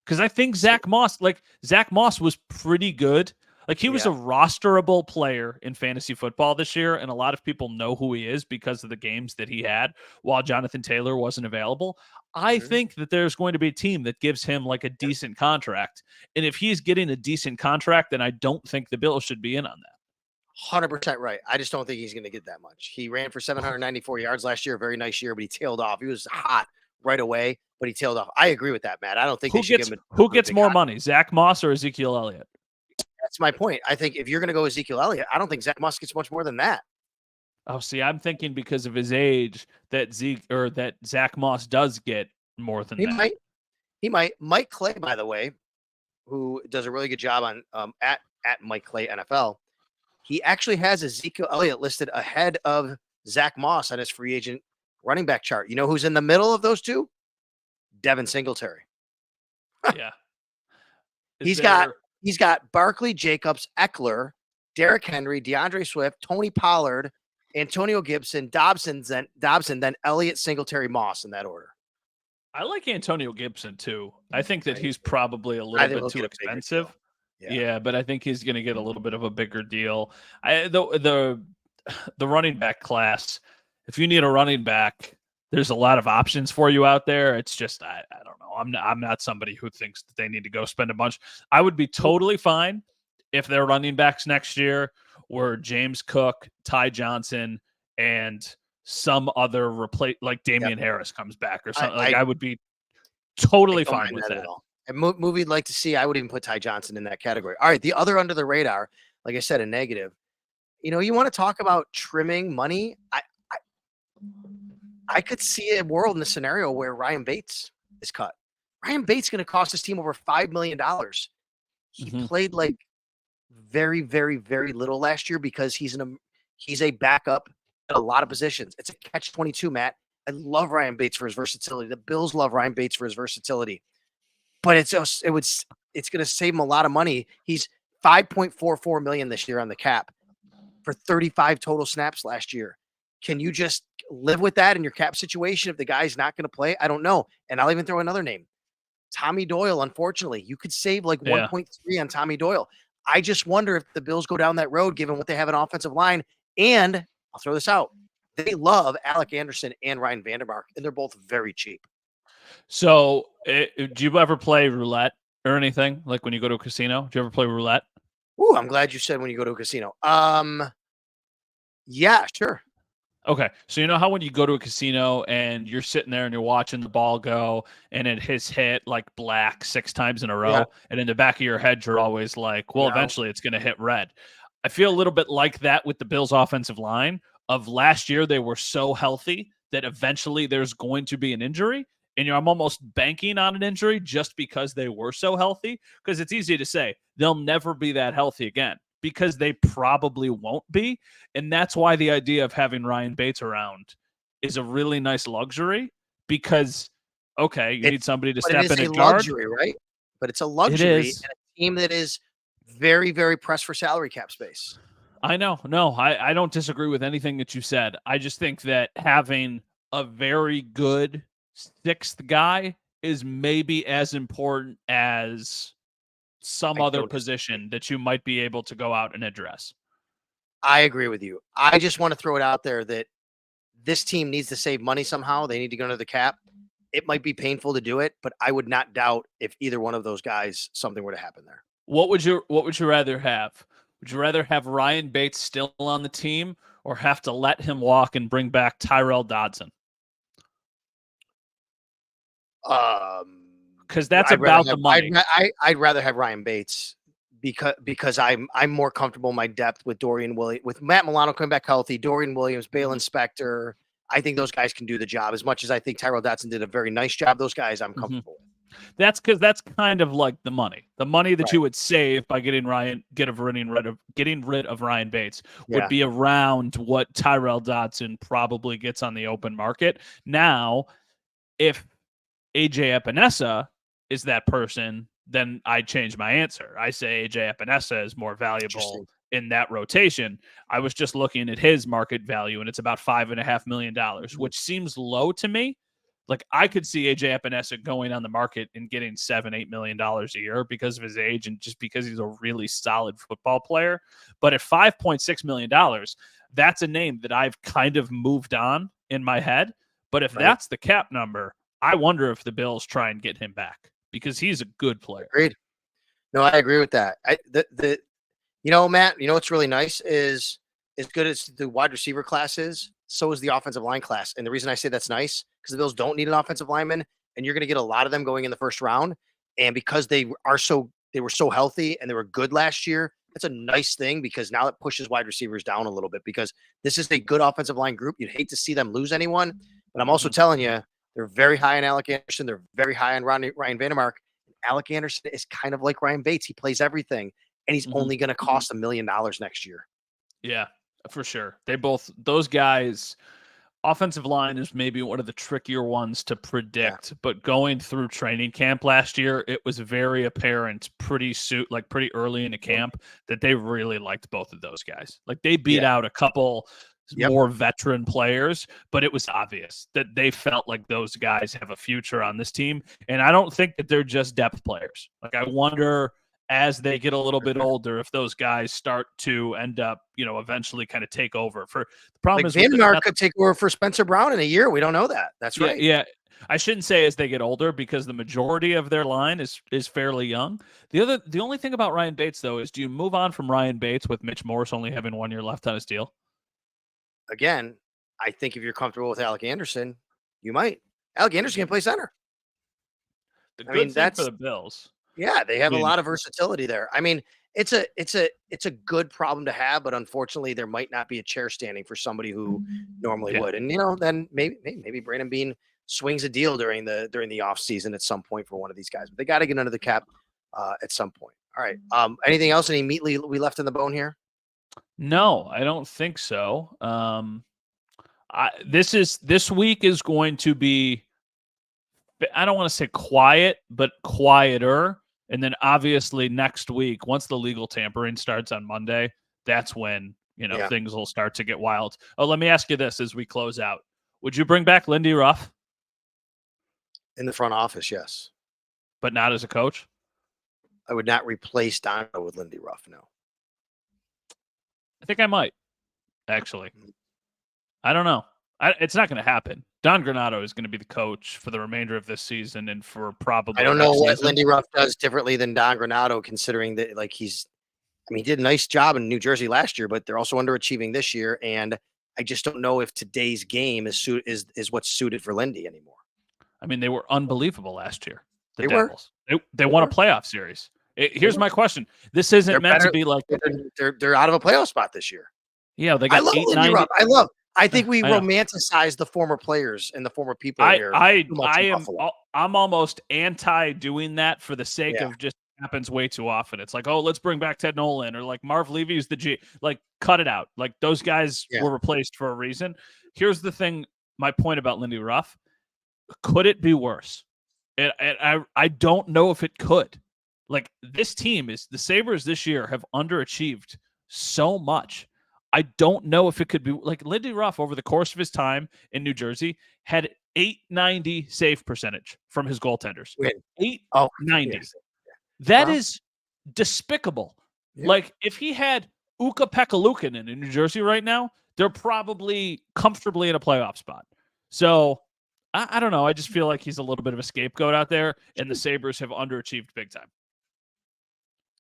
Because I think Zach Moss was pretty good. He was a rosterable player in fantasy football this year, and a lot of people know who he is because of the games that he had while Jonathan Taylor wasn't available. I think that there's going to be a team that gives him a decent contract. And if he's getting a decent contract, then I don't think the Bills should be in on that. 100% right. I just don't think he's going to get that much. He ran for 794 yards last year, a very nice year, but he tailed off. He was hot right away, but he tailed off. I agree with that, Matt. I don't think who gets more money, Zach Moss or Ezekiel Elliott? That's my point. I think if you're going to go Ezekiel Elliott, I don't think Zach Moss gets much more than that. Oh, see, I'm thinking because of his age that Zach Moss does get more than that. He might. Mike Clay, by the way, who does a really good job on at at Mike Clay NFL. He actually has Ezekiel Elliott listed ahead of Zach Moss on his free agent running back chart. You know who's in the middle of those two? Devin Singletary. Yeah. He's got Barkley, Jacobs, Eckler, Derrick Henry, DeAndre Swift, Tony Pollard, Antonio Gibson, Dobson, then Elliott, Singletary, Moss in that order. I like Antonio Gibson too. I think that he's too. probably a little bit too expensive. Yeah, but I think he's going to get a little bit of a bigger deal. The running back class, if you need a running back, there's a lot of options for you out there. It's just I don't know. I'm not somebody who thinks that they need to go spend a bunch. I would be totally fine if their running backs next year were James Cook, Ty Johnson, and some other like Damian Harris comes back or something. I would be totally fine with that. A movie I'd like to see, I would even put Ty Johnson in that category. All right, the other under the radar, like I said, a negative. You know, you want to talk about trimming money? I could see a world in a scenario where Ryan Bates is cut. Ryan Bates going to cost his team over $5 million. He played like very, very, very little last year because he's a backup at a lot of positions. It's a catch-22, Matt. I love Ryan Bates for his versatility. The Bills love Ryan Bates for his versatility. But it's going to save him a lot of money. He's $5.44 million this year on the cap for 35 total snaps last year. Can you just live with that in your cap situation if the guy's not going to play? I don't know. And I'll even throw another name. Tommy Doyle, unfortunately. You could save like 1.3 on Tommy Doyle. I just wonder if the Bills go down that road, given what they have in offensive line. And I'll throw this out. They love Alec Anderson and Ryan Vandermark, and they're both very cheap. So do you ever play roulette or anything? Like when you go to a casino? Do you ever play roulette? Ooh, I'm glad you said when you go to a casino. Yeah, sure. Okay, so you know how when you go to a casino and you're sitting there and you're watching the ball go and it has hit like black 6 times in a row, and in the back of your head you're always like, well, eventually it's going to hit red. I feel a little bit like that with the Bills' offensive line. Of last year, they were so healthy that eventually there's going to be an injury, and I'm almost banking on an injury just because they were so healthy, because it's easy to say they'll never be that healthy again, because they probably won't be. And that's why the idea of having Ryan Bates around is a really nice luxury, because, okay, you need somebody to step in and guard. Luxury, right? But it's a luxury and a team that is very, very pressed for salary cap space. I know. No, I don't disagree with anything that you said. I just think that having a very good 6th guy is maybe as important as some other position that you might be able to go out and address. I agree with you. I just want to throw it out there that this team needs to save money somehow. They need to go under the cap. It might be painful to do it, but I would not doubt if either one of those guys, something were to happen there. What would you rather have? Would you rather have Ryan Bates still on the team or have to let him walk and bring back Tyrell Dodson? Because that's about the money. I'd rather have Ryan Bates because I'm more comfortable in my depth with Dorian Williams, with Matt Milano coming back healthy, Dorian Williams, Bale Inspector. I think those guys can do the job. As much as I think Tyrell Dodson did a very nice job, those guys I'm comfortable with. That's because that's kind of like the money that you would save by getting rid of Ryan Bates would be around what Tyrell Dodson probably gets on the open market. Now, if AJ Epinesa is that person, then I change my answer. I say AJ Epinesa is more valuable in that rotation. I was just looking at his market value, and it's about $5.5 million, which seems low to me. Like, I could see AJ Epinesa going on the market and getting $7-8 million a year because of his age and just because he's a really solid football player. But at $5.6 million, that's a name that I've kind of moved on in my head. But if that's the cap number, I wonder if the Bills try and get him back because he's a good player. Agreed. No, I agree with that. Matt, what's really nice is as good as the wide receiver class is, so is the offensive line class. And the reason I say that's nice, because the Bills don't need an offensive lineman, and you're going to get a lot of them going in the first round. And because they were so healthy and they were good last year, that's a nice thing because now it pushes wide receivers down a little bit because this is a good offensive line group. You'd hate to see them lose anyone, but I'm also telling you, they're very high on Alec Anderson. They're very high on Ryan Vandermark. Alec Anderson is kind of like Ryan Bates. He plays everything. and he's only going to cost $1 million next year. Yeah, for sure. Those guys, offensive line is maybe one of the trickier ones to predict, but going through training camp last year, it was very apparent pretty early in the camp that they really liked both of those guys. Like they beat out a couple more veteran players, but it was obvious that they felt like those guys have a future on this team. And I don't think that they're just depth players. Like I wonder as they get a little bit older if those guys start to end up, eventually kind of take over. For the problem is Vandermark could take over for Spencer Brown in a year. We don't know that. That's right. Yeah. I shouldn't say as they get older because the majority of their line is fairly young. The only thing about Ryan Bates though is do you move on from Ryan Bates with Mitch Morse only having 1 year left on his deal? Again, I think if you're comfortable with Alec Anderson, you might. Alec Anderson can play center. That's for the Bills. Yeah, they have a lot of versatility there. I mean, it's a good problem to have, but unfortunately, there might not be a chair standing for somebody who normally would. And then maybe Brandon Beane swings a deal during the offseason at some point for one of these guys. But they got to get under the cap at some point. All right. Anything else? Any meat we left in the bone here? No, I don't think so. This week is going to be, I don't want to say quiet, but quieter. And then obviously next week, once the legal tampering starts on Monday, that's when, things will start to get wild. Oh, let me ask you this as we close out. Would you bring back Lindy Ruff? In the front office, yes. But not as a coach? I would not replace Dono with Lindy Ruff, no. I think I might, actually. I don't know. It's not going to happen. Don Granato is going to be the coach for the remainder of this season and for probably. I don't know what Lindy Ruff does differently than Don Granato, considering that he did a nice job in New Jersey last year, but they're also underachieving this year. And I just don't know if today's game is what's suited for Lindy anymore. I mean, they were unbelievable last year. The they Devils. They won a playoff series. Here's my question. This isn't meant to be like they're out of a playoff spot this year. Yeah, they got. I love Lindy Ruff. I think we romanticize the former players and the former people here. I'm almost anti doing that for the sake of just happens way too often. It's like, oh, let's bring back Ted Nolan or like Marv Levy's the G. Like, cut it out. Like those guys were replaced for a reason. Here's the thing. My point about Lindy Ruff. Could it be worse? And I don't know if it could. Like this team the Sabres this year have underachieved so much. I don't know if it could be like Lindy Ruff over the course of his time in New Jersey had 890 save percentage from his goaltenders. 890. Yes. That is despicable. Yeah. Like if he had Ukko-Pekka Luukkonen in New Jersey right now, they're probably comfortably in a playoff spot. So I don't know. I just feel like he's a little bit of a scapegoat out there, and the Sabres have underachieved big time.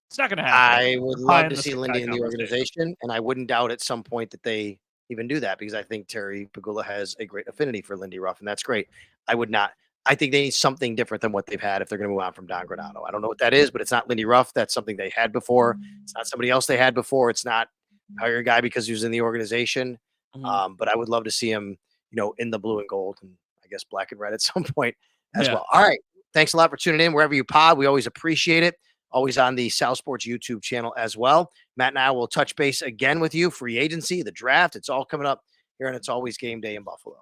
It's not going to happen. I would love to see Lindy in the organization, and I wouldn't doubt at some point that they even do that because I think Terry Pegula has a great affinity for Lindy Ruff, and that's great. I think they need something different than what they've had if they're going to move on from Don Granato. I don't know what that is, but it's not Lindy Ruff. That's something they had before. It's not somebody else they had before. It's not hire a guy because he was in the organization. But I would love to see him, in the blue and gold, and I guess black and red at some point as well. All right. Thanks a lot for tuning in wherever you pod. We always appreciate it. Always on the South Sports YouTube channel as well. Matt and I will touch base again with you. Free agency, the draft, it's all coming up here, and it's always game day in Buffalo.